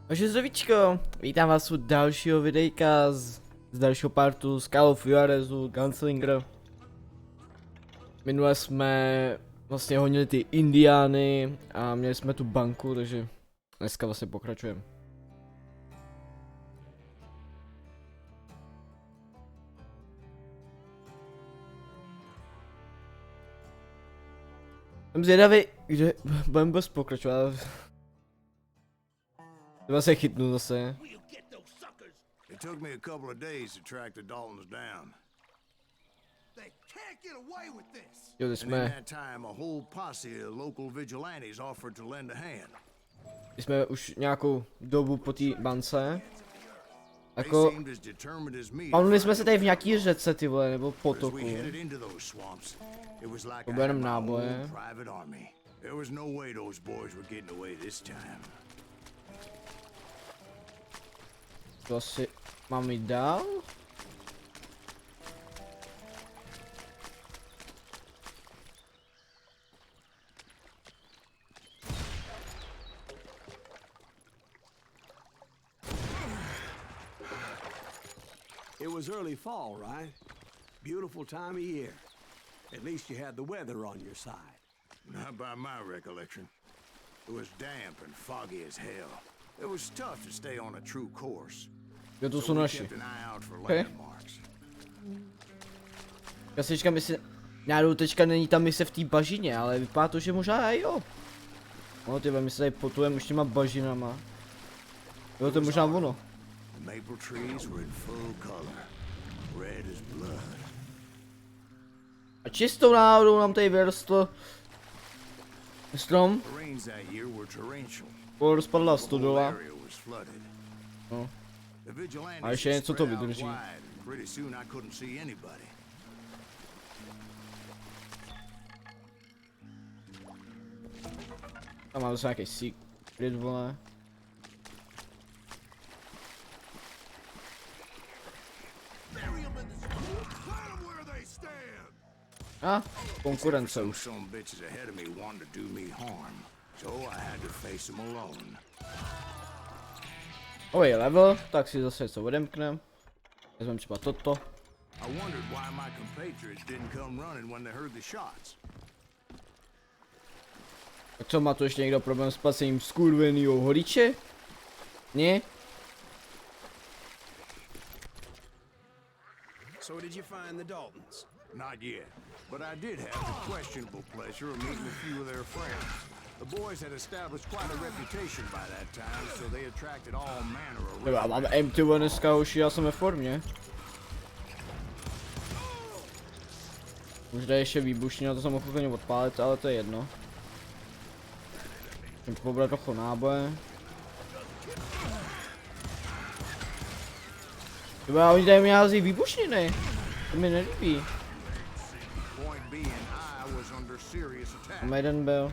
Takže zdravíčko, vítám vás u dalšího videjka z dalšího partu z Call of Juarezu, Gunslinger. Minule jsme vlastně honili ty indiány a měli jsme tu banku, takže dneska vlastně pokračujeme. Jsem zvědavý, kde budeme bez pokračovat. Třeba se chytnu zase. It took me a couple of days to track the Daltons down. They can't get away with this. Jo, And in jsme that time, a whole posse of local vigilantes offered to lend a hand. už nějakou dobu po té bance. They Jako, seemed as determined as me. pamlili jsme se tady v nějaký řece, ty vole, nebo As potoku. we headed into those swamps, it was like To I bude had jenom my náboje. own private army. There was no way those boys were getting away this time. To asi mám jít dál? It was early fall, right? Beautiful time of year. At least you had the weather on your side. Not by my recollection. It was damp and foggy as hell. It was tough to stay on a true course. Jo, to So jsou we naši. kept an eye out for Okay. landmarks. Já si říkám, jestli náhodou teďka není ta mise v té bažině, ale vypadá to, že možná jo. No ty my se tady potujeme už těma bažinama. Jo, to je možná ono. The maple trees were in full color, red as blood. A čistou náhodou nám tady vyrostl strom, The rains that year were torrential. rozpadla The whole stodola. area was flooded. No. The vigilantes A ještě had něco to spread out vydrží. wide, and pretty soon I couldn't see anybody. Tam máme zase nějaký secret, vole. A, konkurence už. Some bitches ahead of me wanted to do me harm, so I had to face them alone. Ovej level, tak si zase něco odemknem. Vezmeme třeba toto. I wondered why my compatriots didn't come running when they heard the shots. A co, má tu ještě někdo problém s placením skurvenýho holiče? Ne? So did you find the Daltons? Not yet, but I did have the questionable pleasure of meeting a few of their friends. The boys had established quite a reputation by that time, so they attracted all manner of Já mám empty dneska už, já jsem ve formě. Už jde ještě výbušně, to jsem mohl úplně odpálit, ale to je jedno. Můžeme pobrat trochu náboje. Tyba, oni tady mi hází výbušniny. To mi nelíbí. point being I was under serious attack. Tam jeden byl.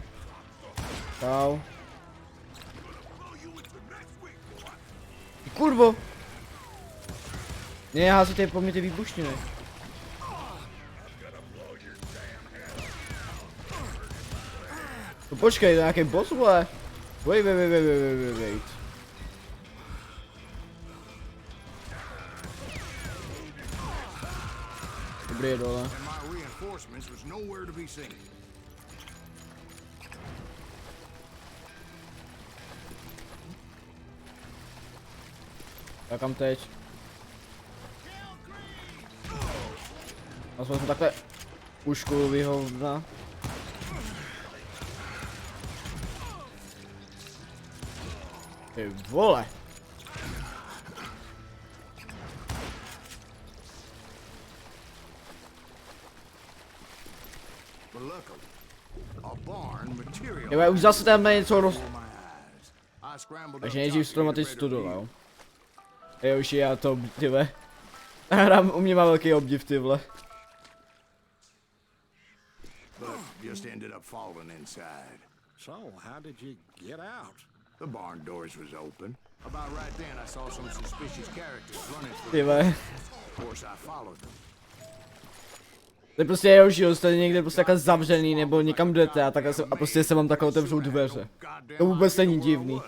Čau. Ty kurvo! Ne, hází tady po mě ty výbušniny. No počkej, to je nějaký boss, vole. Wait. Dobrý je dole. And my reinforcements was nowhere to be seen. Tak kam teď? A jsme takhle pušku vyhovna. Ty vole! But luckily, a barn materialized Jo, už zase tam něco roz... before my eyes. I scrambled up Takže top nejdřív to strom a get a teď better studoval, view. jo. Jo, už já to, ty vole. Hrám, u mě má velký obdiv, ty vole. But just ended up falling inside. So how did you get out? The barn doors was open. About right then, I saw some suspicious characters running through. Ty vole. Of course, I followed them. To je prostě jeho život, jste někde prostě takhle zavřený, nebo někam jdete a, takhle se, a prostě se vám takhle otevřou dveře. To vůbec není divný.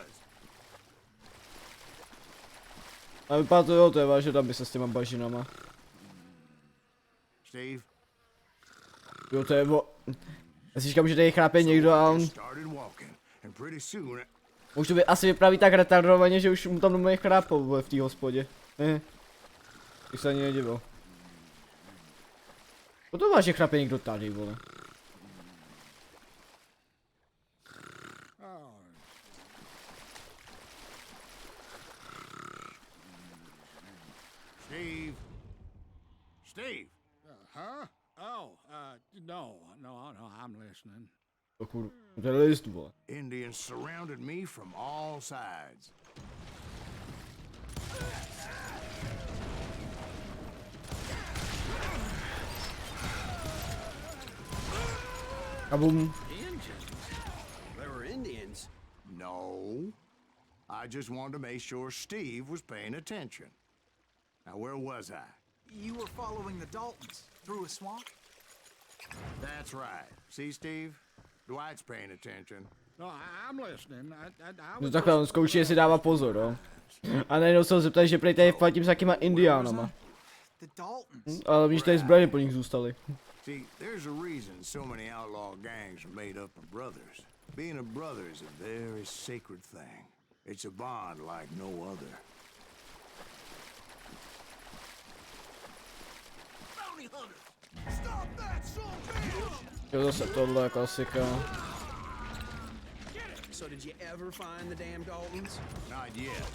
A vypadá to, jo, to je vážně, tam by se s těma bažinama. Steve? Jo, to je já si říkám, že tady chrápe někdo a on... Started walking, and pretty soon Už to by asi vypraví tak retardovaně, že už mu tam normálně chrápou, vole, v té hospodě. Bych se ani nedivil. To máš, že chrápe někdo tady, vole. Steve? Steve? Huh? Oh, no, I'm listening. To kurva, to je list, vole. Indians surrounded me from all sides. Kabum. There were Indians. No. I just wanted to make sure Steve was paying attention. Now, where was I? You were following the Daltons through a swamp? That's right. See, Steve? Dwight's paying attention. No, I'm listening. I No was takhle, on zkouší, jestli dává pozor, jo. A najednou se ho zeptají, že prej tady platím s jakýma indiánama. The Daltons. Ale víš, tady zbraně po nich zůstaly. See, there's a reason so many outlaw gangs are made up of brothers. Being a brother is a very sacred thing. It's a bond like no other. Bounty hunters! Stop that, son of a bitch! Jo, zase tohle klasika. So did you ever find the damn Daltons? Not yet,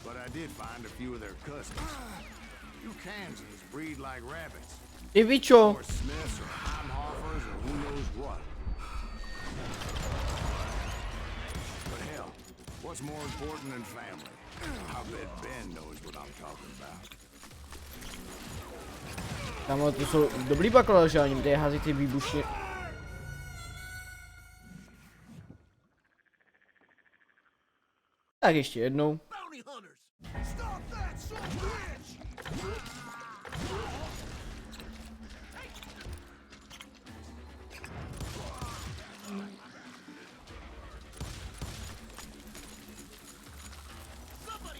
but I did find a few of their cousins. You Kansans breed like rabbits. Ty bičo! Or Smiths or Heimhoffers or who knows what. But hell, what's more important than family? I bet Ben knows what I'm talking about. Tamhle to jsou dobrý baklaži, oni mi tady hází ty výbušně. Tak ještě jednou. Bounty hunters! Stop that, son of a bitch!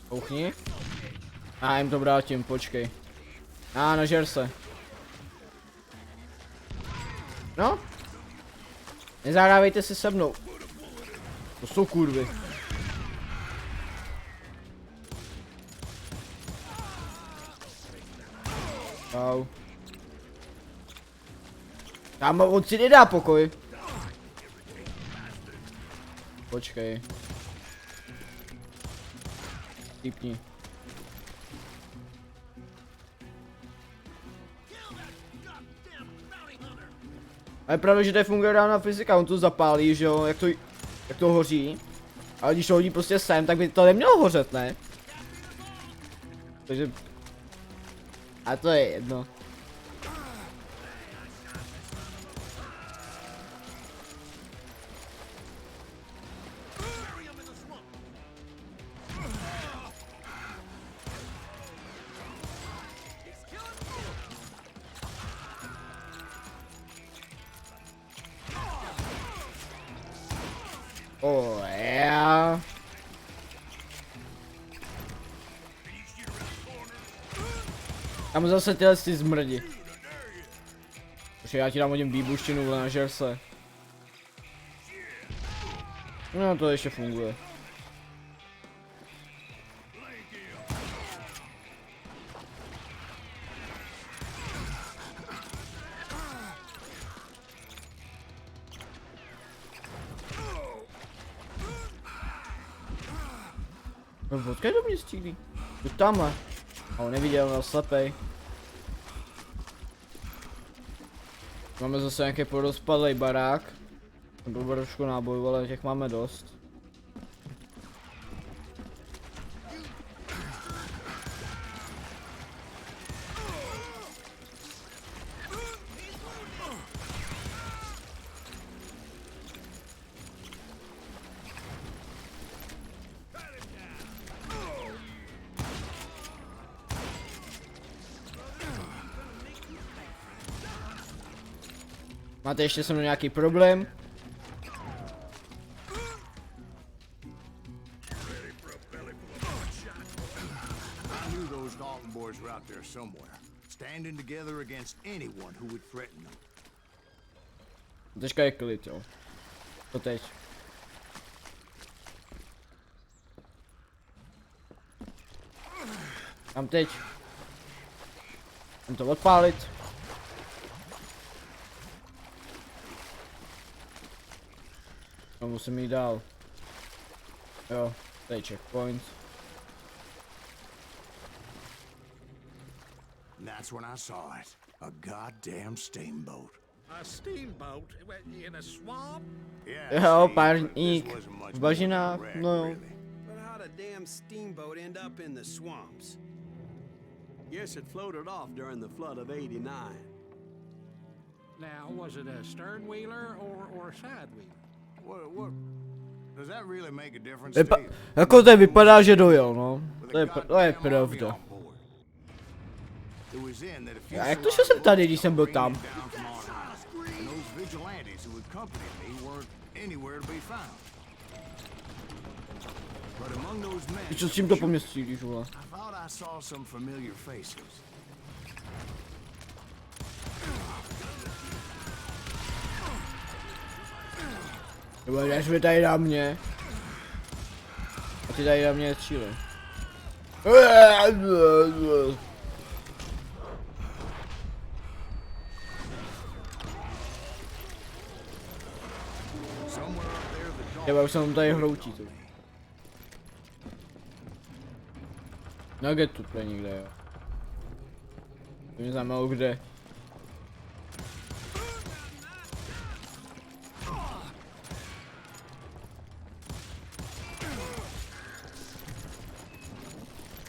Kouchni. A jim to vrátím, počkej. Nažer se. No. Nezahrávejte si se mnou. To jsou kurvy. Au. Tam on si nedá pokoj. Počkej. Typni. A je pravda, že tady funguje reálná fyzika, on to zapálí, že jo, jak to hoří. Ale když to hodí prostě sem, tak by to nemělo hořet, ne? Takže... A to je jedno. Oh, yeah. Tam zase tyhle ty zmrdi. Protože já ti dám hodím výbuštinu, vole, nažer se. No to ještě funguje. No odkud do mě střílí? Jdu tamhle. A on neviděl, byl slepej. Máme zase nějaký porozpadlej barák. Nebo trošku nábojů, ale těch máme dost. Máte ještě se mnou nějaký problém? those Dalton boys were out there somewhere, standing together against anyone who would threaten them. Teďka je klid, jo. To teď. Kam teď? Mám to odpálit. No, musím jít dál. Jo, tady checkpoint. And that's when I saw it. A goddamn steamboat. A steamboat in a swamp? Yeah, Jo, see, párník this wasn't much v more bažinách, than a wreck, no jo. really. But how'd a damn steamboat end up in the swamps? Yes, it floated off during the flood of '89. Now, was it a stern wheeler or a side wheeler? What? Does that really make a difference, Steve? Jako to vypadá, že dojel, no. With To a je goddamn army pravda. on board. It was then that a few A jak to, že jsem tady, když jsem byl tam? down from on high, and those vigilantes who accompanied me weren't anywhere to be found. But among those men, Co s tím to po mě střílíš, vole? I thought I saw some familiar faces. Nebo jdeš mi tady na mě. A ty tady na mě střílej. Somewhere up there, the Já už jsem tady hroutí tu. No kde tu je nikde, jo. To mě znamenalo kde.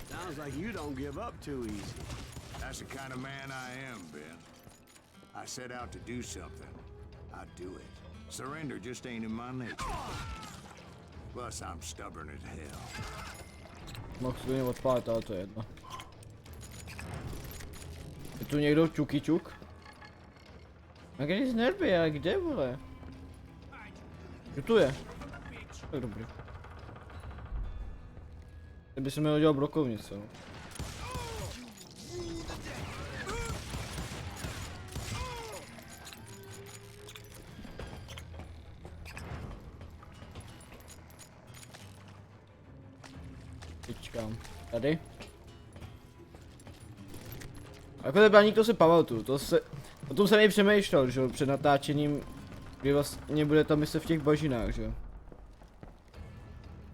Sounds like you don't give up too easy. That's the kind of man I am, Ben. I set out to do something. I do it. Surrender just ain't in my nature. Plus, I'm stubborn as hell. Mohl si to mě odpálit, ale to je jedno. Je tu někdo čuky čuk? A kde nic nervy, ale kde, vole? Kdo tu je? Tak dobrý. Kdyby se měl dělat brokovnice, no. Počkám. Tady? Jako ten baník, to si pamatuju, o tom jsem i přemýšlel, že jo, před natáčením, kdy vlastně bude ta mise v těch bažinách, že jo.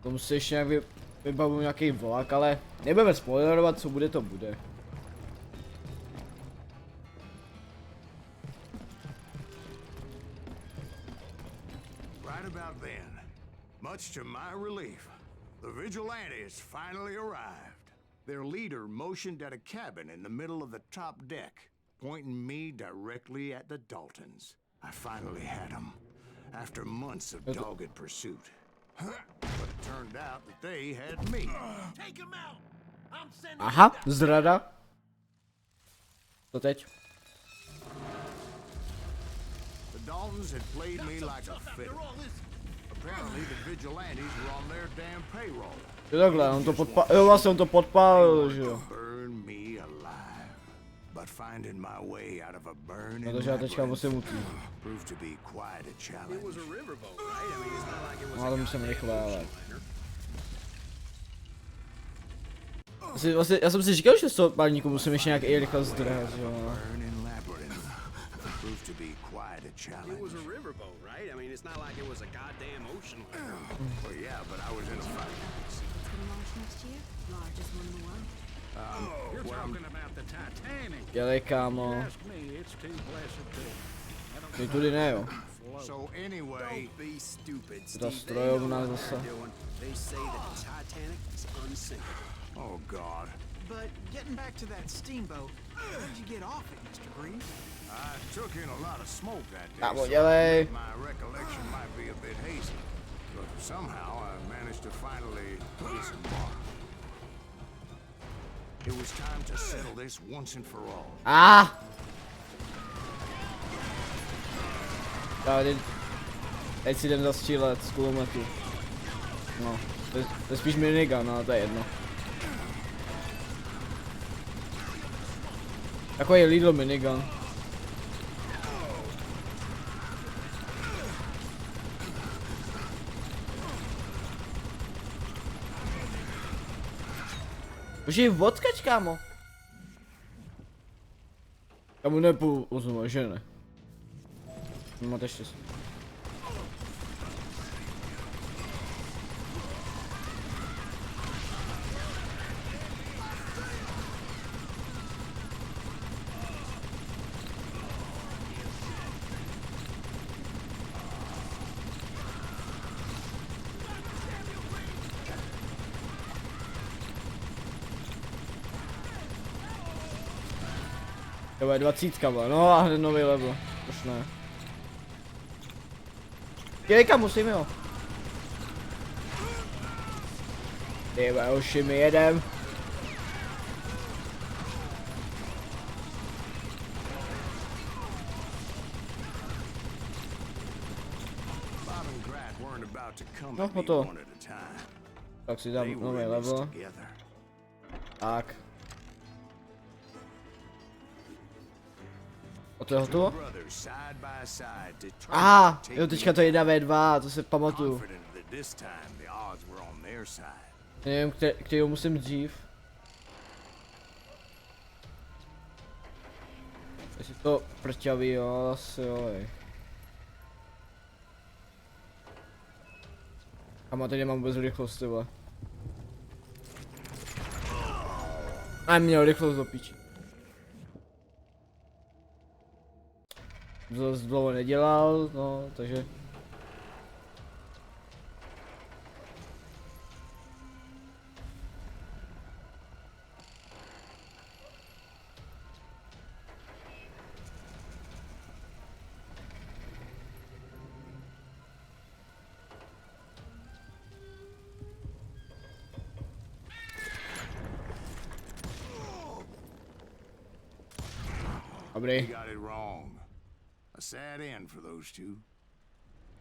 Tomu si ještě nějak vybavuju nějaký vlak, ale nebudeme spoilerovat, co bude, to bude. Right about then, much to my relief, the vigilantes finally arrived. Their leader motioned at a cabin in the middle of the top deck, pointing me directly at the Daltons. I finally had them, after months of dogged pursuit. But it turned out that they had me. Take him out. I'm sending Aha, zrada. To teď. The Daltons had played me like a fiddle. after all this. Apparently the vigilantes were on their damn payroll. Jo takhle, on to podpálil, jo vlastně on to podpálil, že jo. Burn me alive. But finding my way out of a burning Takže já teďka musím utít. proved to be quite a challenge. It was a riverboat, right? I mean, it's not like it was No a ale musím goddamn rychle, ale. ocean liner. Vlastně, já jsem si říkal, že z toho párníku musím ještě nějak i rychle zdrhat, že jo. Burning labyrinth proved to be quite a It was challenge. a riverboat, right? I mean, it's not like it was a goddamn ocean liner. Well, yeah, but I was in a fight. It's gonna launch next year. Largest one in the world. You're talking about the Titanic. Dělej, kámo. Ask me, it's too blessed to. I don't Ty tudy ne, jo. float. So anyway, Don't be stupid, Ta Steve. They know strojovna what zase. they're doing. They say that the Titanic is unsinkable. oh God, But getting back to that steamboat, how did you get off it, Mr. Green? I took in a lot of smoke that day. Kámo, so dělej. my recollection might be a bit hazy, but somehow I managed to finally disembark. It was time to settle this once and for all. Teď si jdem zastřílet z kulometu. No, to je spíš minigun, ale to je jedno. Takový Lidl minigun. Už je odkaď, kámo? Kamu nepůjdu uznovat, že ne? Máte štěstí. To je 20, no a hned nový level, už ne. Jejka, musím jo. Tyba, už mi jedem. No, hotovo. Tak si dám nový level. Tak. A to je hotovo? Jo, teďka to je 1v2, to se pamatuju. Nevím, kterou musím dřív. Jestli to prťavý, jo, asi jo. A teď nemám vůbec rychlost, tyhle. A měl rychlost do píči. Dost dlouho nedělal, no, takže... Dobrý. A sad end for those two.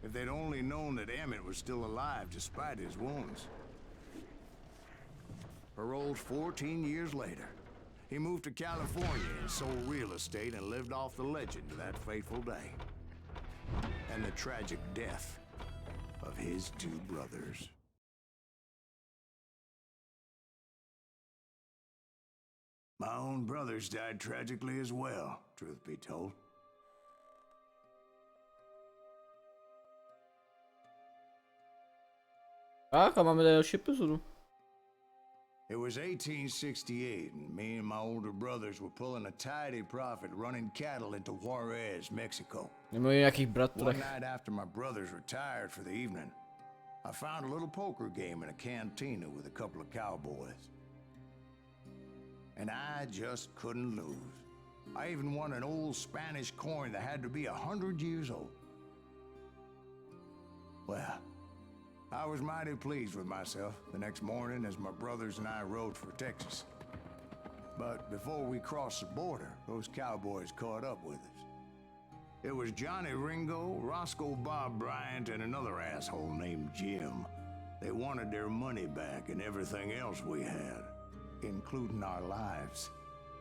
If they'd only known that Emmett was still alive despite his wounds. Paroled 14 years later, he moved to California and sold real estate and lived off the legend of that fateful day. And the tragic death of his two brothers. My own brothers died tragically as well, truth be told. Tak a máme další epizodu. It was 1868, and me and my older brothers were pulling a tidy profit running cattle into Juarez, Mexico. Nemluvím o nějakých One bratrech. night after my brothers retired for the evening, I found a little poker game in a cantina with a couple of cowboys. And I just couldn't lose. I even won an old Spanish coin that had to be 100 years old. Well, I was mighty pleased with myself the next morning as my brothers and I rode for Texas. But before we crossed the border, those cowboys caught up with us. It was Johnny Ringo, Roscoe Bob Bryant, and another asshole named Jim. They wanted their money back and everything else we had, including our lives,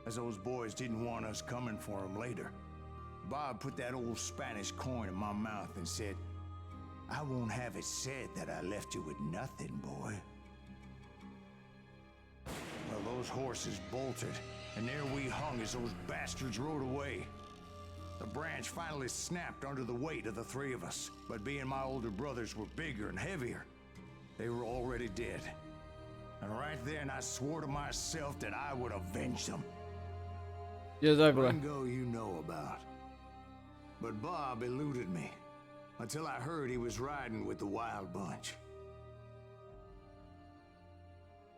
as those boys didn't want us coming for them later. Bob put that old Spanish coin in my mouth and said, "I won't have it said that I left you with nothing, boy." Well, those horses bolted, and there we hung as those bastards rode away. The branch finally snapped under the weight of the three of us, but being my older brothers were bigger and heavier, they were already dead. And right then I swore to myself that I would avenge them. Je takhle. Ringo you know about. But Bob eluded me until I heard he was riding with the Wild Bunch.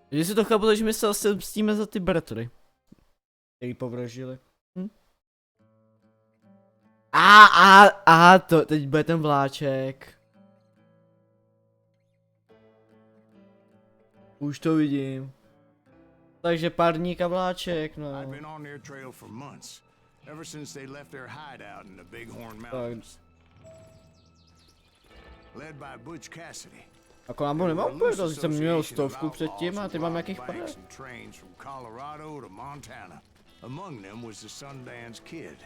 Když si to chápu, že my se asi mstíme za ty bratry, který povražili. To teď bude ten vláček. Už to vidím. Takže párník a vláček, no. I'd been on their trail for months, ever since they left their hideout in the Bighorn Mountains. Led by Butch Cassidy. Ako nám ho nemám úplně, jsem měl 100 předtím a ty mám jakých 50. Trains from Colorado to Montana. Among them was the Sundance Kid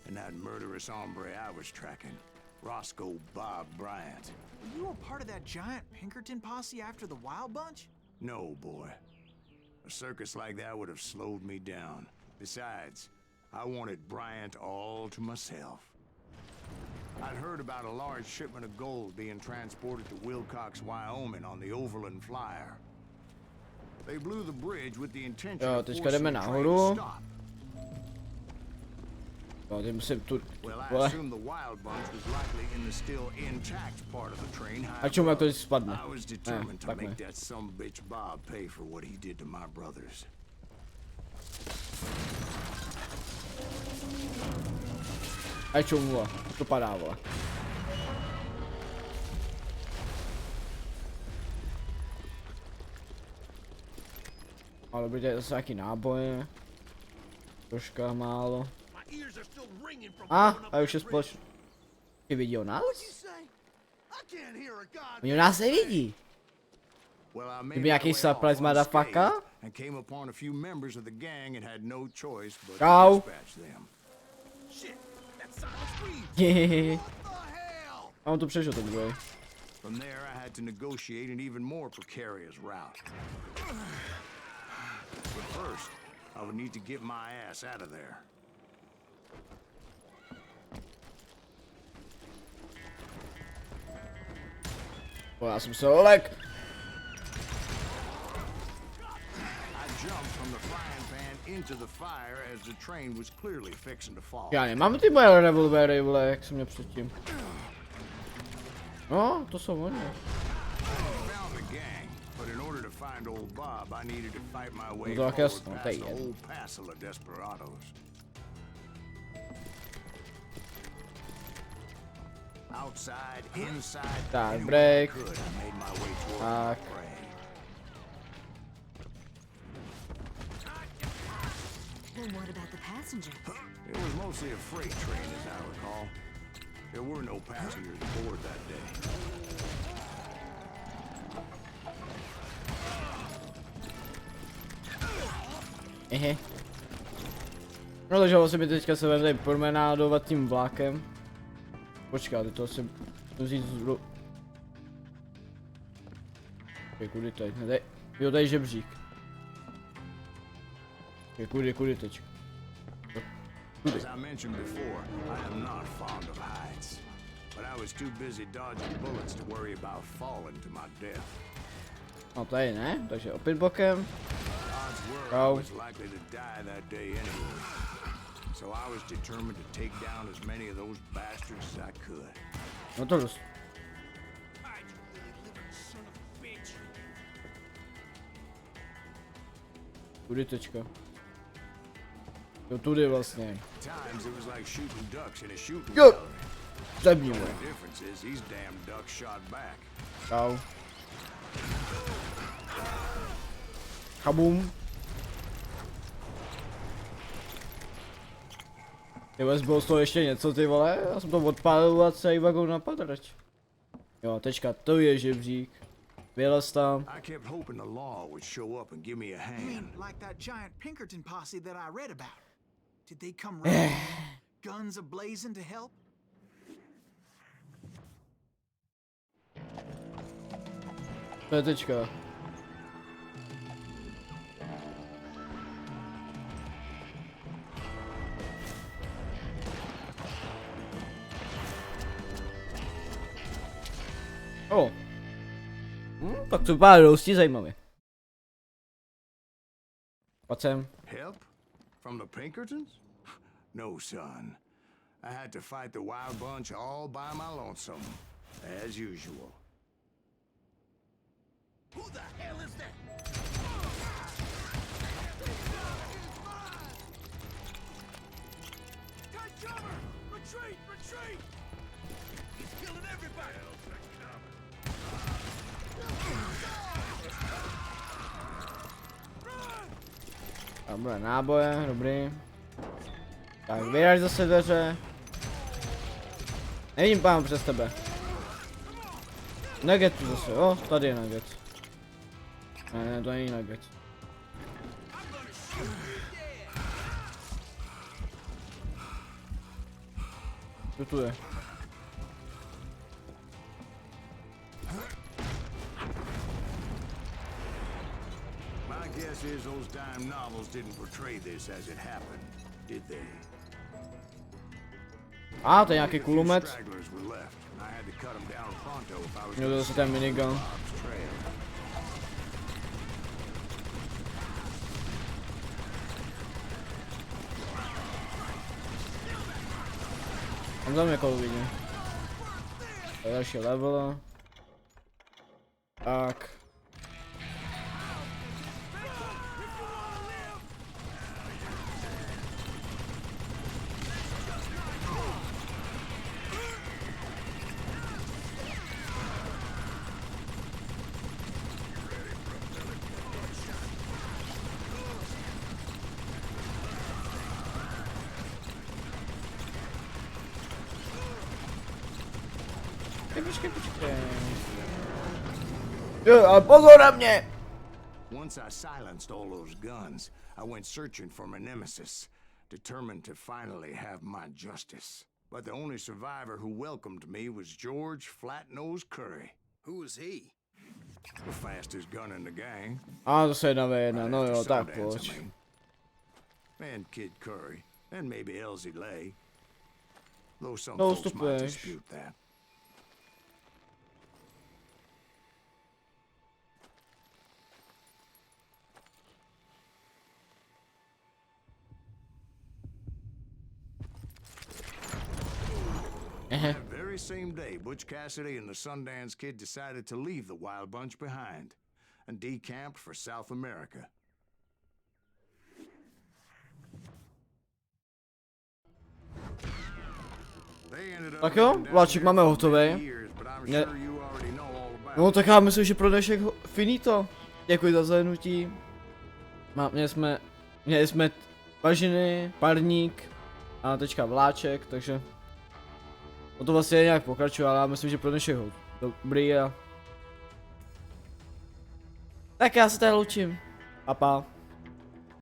and that murderous hombre I was tracking, Roscoe Bob Bryant. Were you a part of that giant Pinkerton posse after the Wild Bunch? No, boy. A circus like that would have slowed me down. Besides, I wanted Bryant all to myself. I'd heard about a large shipment of gold being transported to Wilcox, Wyoming on the Overland Flyer. They blew the bridge with the intention Jo, of teďka forcing jdeme the train to nahoru. stop. Jo, ty musím tu... Well, I Vole. assumed the Wild Bunch was likely in the still intact part of the train. A čemu jak to spadne? I was determined to tak ne. make that sumbitch Bob pay for what he did to my brothers. A čemu, vole? To padá, vole. Ale dobrý, tady zase nějaký náboje. Troška málo. A už je společný. Ty vidí o nás? Oni o nás nevidí. Well, I made Kdyby my nějaký way off surprise motherfucker? unscathed and came upon a few members of the gang and had no choice but to Čau. dispatch them. A on to přežil ten druhý. From there, I had to negotiate an even more precarious route. But first, I would need to get my ass out of there. Já jsem se olek. I jumped from the frying pan into the fire as the train was clearly fixing to fall. Já nemám ty moje revolvery, vole, jak jsem měl předtím. No, to jsou oni. Found the gang, but in order to find old Bob, I needed to fight my way No tak forward jasno, past to je a jedno. whole passel of desperados. Outside, inside, Tak, anywhere break. I could, I made my way toward Tak. my prey. Then what about the passengers? It was mostly a freight train, as I recall. There were no passengers aboard that day. Ehe. No takže vlastně my teďka se budeme tady promenádovat tím vlákem. Počkat, to si musím vzít zru... Kudy teď, ne tady, jo tady žebřík. Kudy teď. As I mentioned before, I am not fond of heights. But I was too busy dodging bullets to worry about falling to my death. No tady ne, takže opět bokem. Odds were I Oh. was likely to die that day anyway. So I was determined to take down as many of those bastards as I could. No to dost. Kudy tečka. Jo tudy vlastně. Times it was like shooting ducks in a shooting Jo! gallery. Zabij The vole. difference is these damn ducks shot back. Čau. Kabum. Ty vole, bylo z toho ještě něco, ty vole, já jsem to odpálil a celý vagón na padrač. Jo, tečka, to je žebřík. Vylez tam. I kept hoping the law would show up and give me a You hand. mean like that giant Pinkerton posse that I read about? Did they come running, guns ablazing to help? To je tečka. O. Tak to vypadá dosti zajímavě. Pojď sem. Help? From the Pinkertons? No, son. I had to fight the Wild Bunch all by my lonesome, as usual. Who the hell is that? Take cover! Retreat! Retreat! He's killing everybody! Dobré náboje, dobrý. Tak vyraž zase dveře. Nevidím pán přes tebe. Nugget tu zase, jo, tady je nugget. Ne, to není nugget. Kdo tu je? My guess is those dime novels didn't portray this as it happened, did they? A, to je nějaký A few kulomet. stragglers were left, and I had to cut them down pronto if I was Jo, to gonna zase ten minigun. Bob's trail. Tam někoho vidím. To je další level. Tak. Počkej. Jo, ale pozor na mě! Once I silenced all those guns, I went searching for my nemesis, determined to finally have my justice. But the only survivor who welcomed me was George Flat-Nose Curry. Who was he? The fastest gun in the gang. A to se 1v1, no After jo, tak Sundance, pojď. I mean. And Kid Curry, and maybe Elsie Lay. Though some No, folks might stupid. dispute that. That very same day, Butch Cassidy and the Sundance Kid decided to leave the Wild Bunch behind and decamped for South America. They ended up Tak jo, living down vláček here máme for hotový. many years, but I'm Ne- sure you already know all about No it. tak já myslím, že pro dnešek finito. Děkuji za zhlédnutí. Měli jsme bažiny, parník a teďka vláček, takže o to vlastně nějak pokračuje, ale já myslím, že pro dnešek dobrý a tak já se tady loučím. Pa pa.